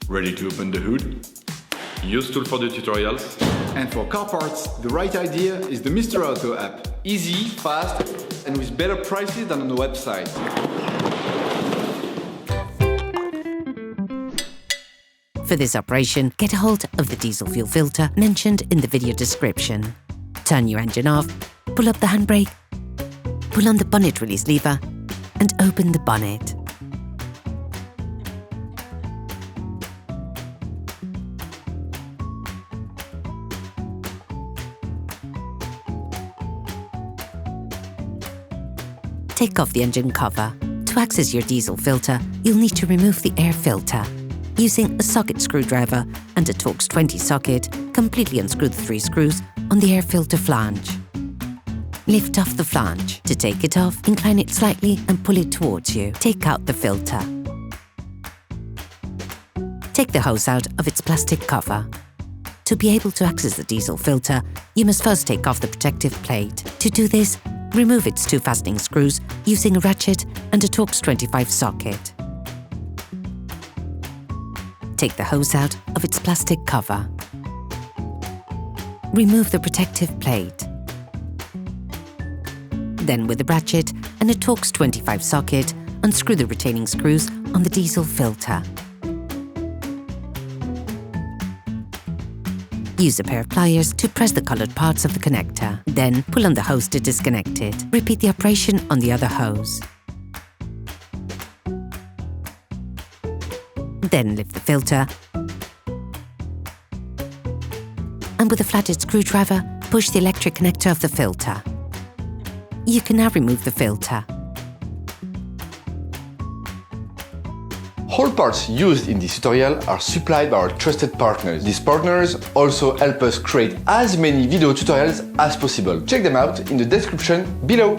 Ready to open the hood? UseTool for the tutorials. And for car parts, the right idea is the Mr. Auto app. Easy, fast, and with better prices than on the website. For this operation, get a hold of the diesel fuel filter mentioned in the video description. Turn your engine off, pull up the handbrake, pull on the bonnet release lever, and open the bonnet. Take off the engine cover. To access your diesel filter, you'll need to remove the air filter. Using a socket screwdriver and a Torx T20 socket, completely unscrew the 3 screws on the air filter flange. Lift off the flange. To take it off, incline it slightly and pull it towards you. Take out the filter. Take the hose out of its plastic cover. To be able to access the diesel filter, you must first take off the protective plate. To do this, remove its 2 fastening screws using a ratchet and a Torx T25 socket. Take the hose out of its plastic cover. Remove the protective plate. Then with a ratchet and a Torx T25 socket, unscrew the retaining screws on the diesel filter. Use a pair of pliers to press the coloured parts of the connector. Then pull on the hose to disconnect it. Repeat the operation on the other hose. Then lift the filter and with a flathead screwdriver, push the electric connector of the filter. You can now remove the filter. All parts used in this tutorial are supplied by our trusted partners. These partners also help us create as many video tutorials as possible. Check them out in the description below.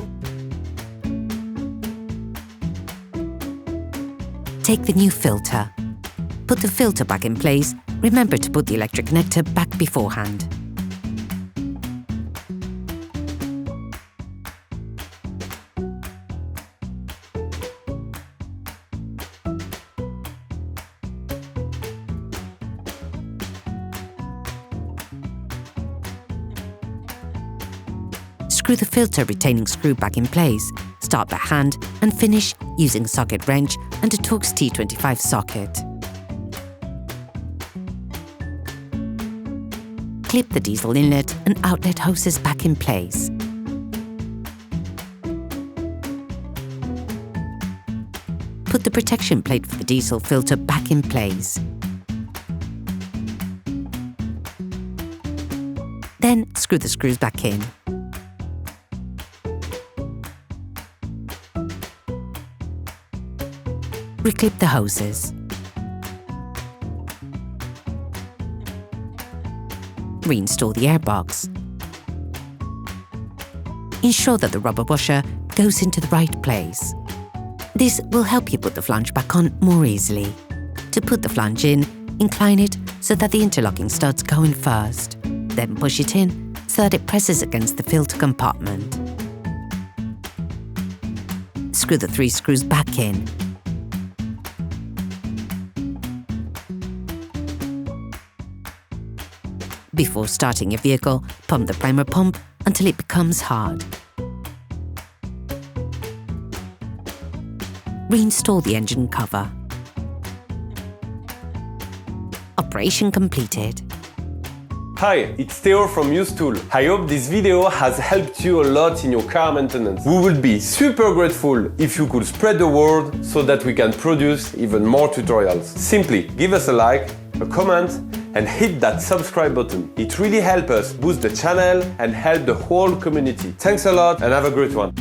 Take the new filter. Put the filter back in place. Remember to put the electric connector back beforehand. Screw the filter retaining screw back in place. Start by hand and finish using a socket wrench and a Torx T25 socket. Clip the diesel inlet and outlet hoses back in place. Put the protection plate for the diesel filter back in place. Then screw the screws back in. Reclip the hoses. Reinstall the airbox. Ensure that the rubber washer goes into the right place. This will help you put the flange back on more easily. To put the flange in, incline it so that the interlocking studs go in first. Then push it in so that it presses against the filter compartment. Screw the 3 screws back in. Before starting your vehicle, pump the primer pump until it becomes hard. Reinstall the engine cover. Operation completed. Hi, it's Theo from UseTool. I hope this video has helped you a lot in your car maintenance. We would be super grateful if you could spread the word so that we can produce even more tutorials. Simply give us a like, a comment, and hit that subscribe button. It really helps us boost the channel and help the whole community. Thanks a lot and have a great one.